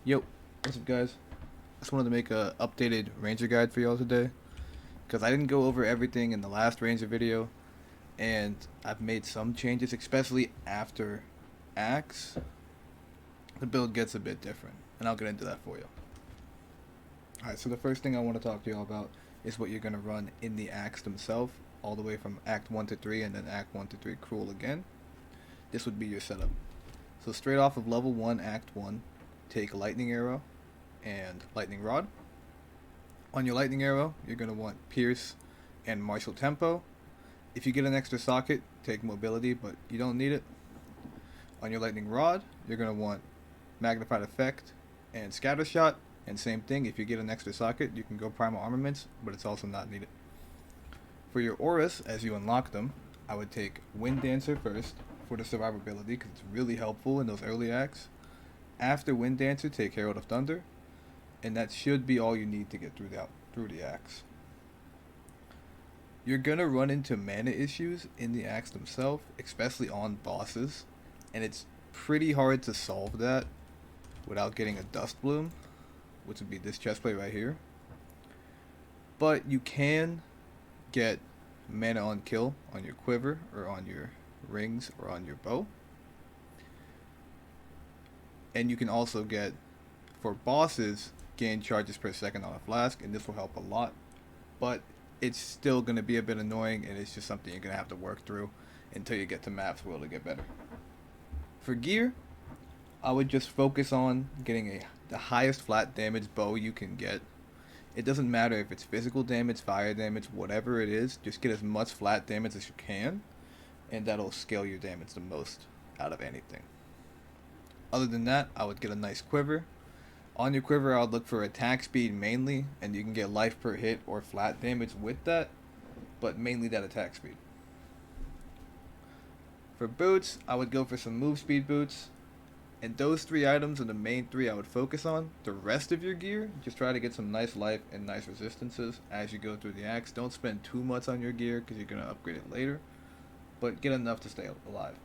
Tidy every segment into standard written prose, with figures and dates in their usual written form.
Yo, what's up guys? Just wanted to make a updated Ranger guide for y'all today because I didn't go over everything in the last Ranger video and I've made some changes, especially after Axe. The build gets a bit different and I'll get into that for you. Alright, so the first thing I want to talk to y'all about is what you're going to run in the Axe themselves, all the way from Act 1 to 3 and then Act 1 to 3 Cruel again. This would be your setup. So straight off of level 1, Act 1, take Lightning Arrow and Lightning Rod. On your Lightning Arrow, you're going to want Pierce and Martial Tempo. If you get an extra socket, take Mobility, but you don't need it. On your Lightning Rod, you're going to want Magnified Effect and Scatter Shot. And same thing, if you get an extra socket, you can go Primal Armaments, but it's also not needed. For your auras, as you unlock them, I would take Wind Dancer first for the survivability, because it's really helpful in those early acts. After Wind Dancer, take Herald of Thunder, and that should be all you need to get through the axe. You're gonna run into mana issues in the axe themselves, especially on bosses, and it's pretty hard to solve that without getting a Dust Bloom, which would be this chestplate right here. But you can get mana on kill on your quiver or on your rings or on your bow. And you can also get, for bosses, gain charges per second on a flask, and this will help a lot. But it's still going to be a bit annoying, and it's just something you're going to have to work through until you get to maps where it'll get better. For gear, I would just focus on getting the highest flat damage bow you can get. It doesn't matter if it's physical damage, fire damage, whatever it is, just get as much flat damage as you can, and that'll scale your damage the most out of anything. Other than that, I would get a nice quiver. On your quiver, I would look for attack speed mainly, and you can get life per hit or flat damage with that, but mainly that attack speed. For boots, I would go for some move speed boots, and those three items are the main three I would focus on. The rest of your gear, just try to get some nice life and nice resistances as you go through the axe. Don't spend too much on your gear because you're going to upgrade it later, but get enough to stay alive.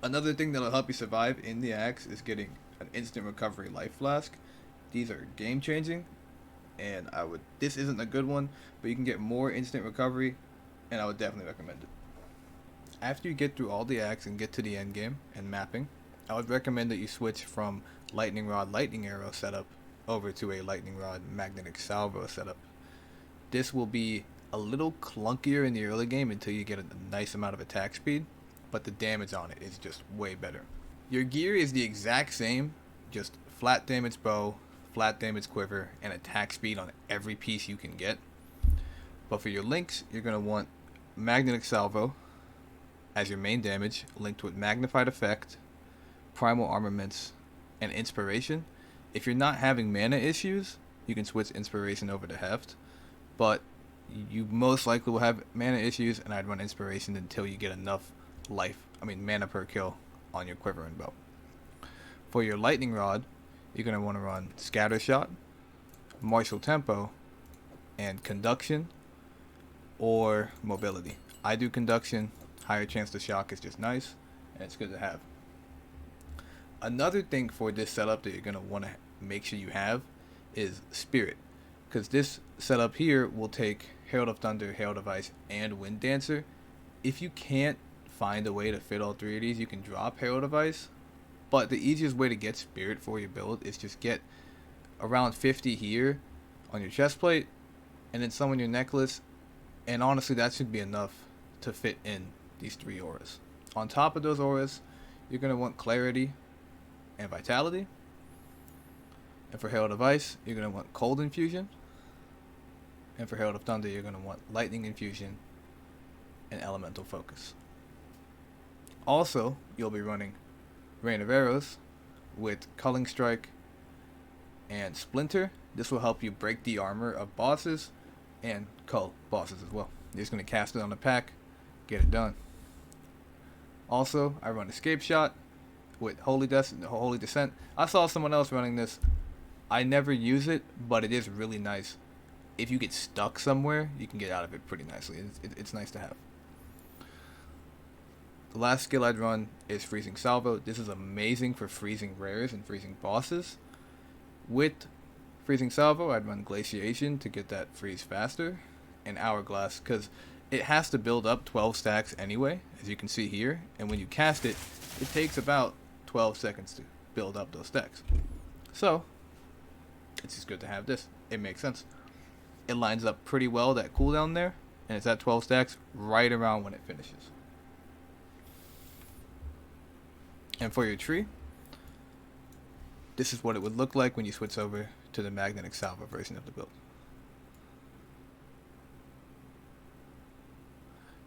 Another thing that'll help you survive in the axe is getting an instant recovery life flask. These are game changing, and this isn't a good one, but you can get more instant recovery, and I would definitely recommend it. After you get through all the acts and get to the end game and mapping, I would recommend that you switch from Lightning Rod Lightning Arrow setup over to a Lightning Rod Magnetic Salvo setup. This will be a little clunkier in the early game until you get a nice amount of attack speed, but the damage on it is just way better. Your gear is the exact same, just flat damage bow, flat damage quiver, and attack speed on every piece you can get. But for your links, you're going to want Magnetic Salvo as your main damage, linked with Magnified Effect, Primal Armaments, and Inspiration. If you're not having mana issues, you can switch Inspiration over to Heft, but you most likely will have mana issues, and I'd run Inspiration until you get enough mana per kill on your quiver and bow. For your Lightning Rod, you're going to want to run Scatter Shot, Martial Tempo, and Conduction or Mobility. I do Conduction. Higher chance to shock is just nice, and it's good to have. Another thing for this setup that you're going to want to make sure you have is Spirit, because this setup here will take Herald of Thunder, Herald of Ice, and Wind Dancer. If you can't find a way to fit all three of these, you can drop Herald of Ice, but the easiest way to get Spirit for your build is just get around 50 here on your chest plate, and then some on your necklace, and honestly that should be enough to fit in these three auras. On top of those auras, you're going to want Clarity and Vitality, and for Herald of Ice, you're going to want Cold Infusion, and for Herald of Thunder, you're going to want Lightning Infusion and Elemental Focus. Also, you'll be running Rain of Arrows with Culling Strike and Splinter. This will help you break the armor of bosses and cull bosses as well. You're just going to cast it on the pack, get it done. Also, I run Escape Shot with Holy Descent. I saw someone else running this. I never use it, but it is really nice. If you get stuck somewhere, you can get out of it pretty nicely. It's nice to have. The last skill I'd run is Freezing Salvo. This is amazing for freezing rares and freezing bosses. With Freezing Salvo, I'd run Glaciation to get that freeze faster, and Hourglass because it has to build up 12 stacks anyway, as you can see here, and when you cast it, it takes about 12 seconds to build up those stacks. So, it's just good to have this. It makes sense. It lines up pretty well, that cooldown there, and it's at 12 stacks right around when it finishes. And for your tree, this is what it would look like when you switch over to the Magnetic Salvo version of the build.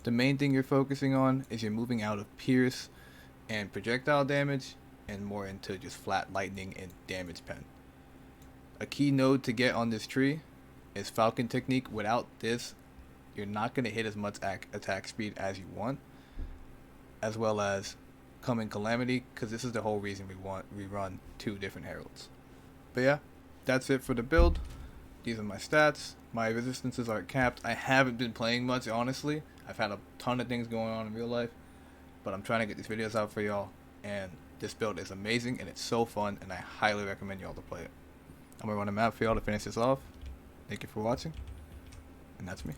The main thing you're focusing on is you're moving out of pierce and projectile damage and more into just flat lightning and damage pen. A key node to get on this tree is Falcon Technique. Without this, you're not going to hit as much attack speed as you want, as well as Coming Calamity, because this is the whole reason we run 2 different heralds. But yeah, that's it for the build. These are my stats. My resistances are capped. I haven't been playing much, honestly. I've had a ton of things going on in real life, but I'm trying to get these videos out for y'all, and this build is amazing and it's so fun, and I highly recommend y'all to play it. I'm gonna run a map for y'all to finish this off. Thank you for watching, and that's me.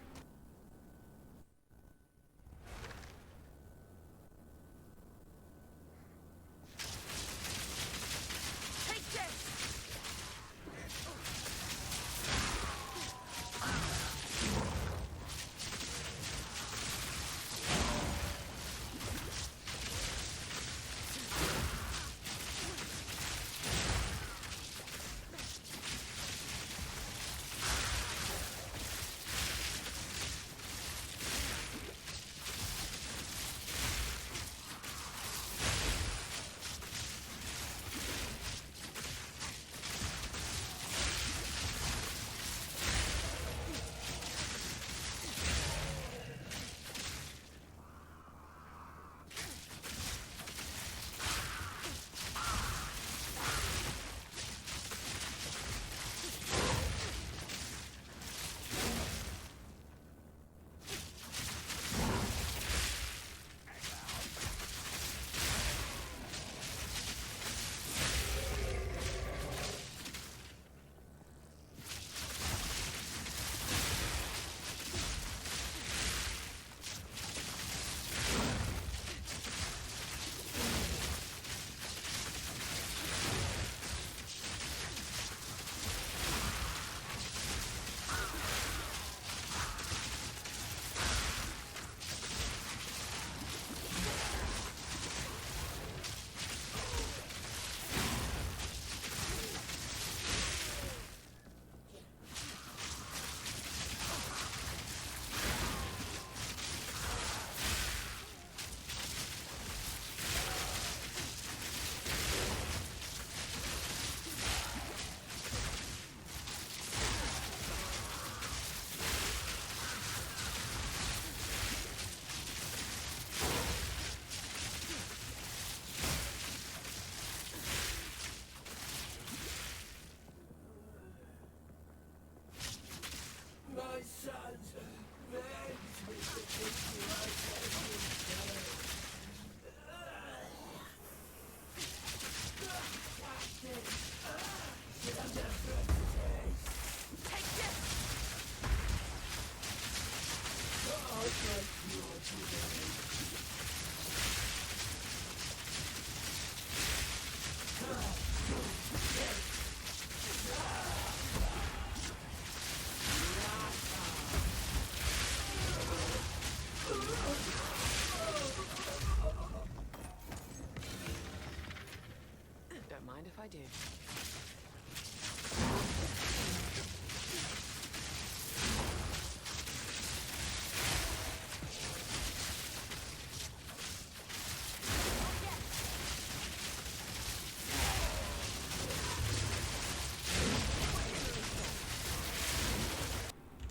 I do.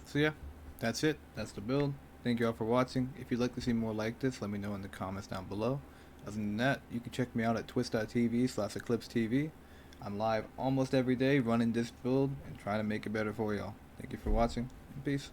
So yeah, that's it. That's the build. Thank you all for watching. If you'd like to see more like this, let me know in the comments down below. Other than that, you can check me out at twitch.tv/EclipseTV. I'm live almost every day running this build and trying to make it better for y'all. Thank you for watching, and peace.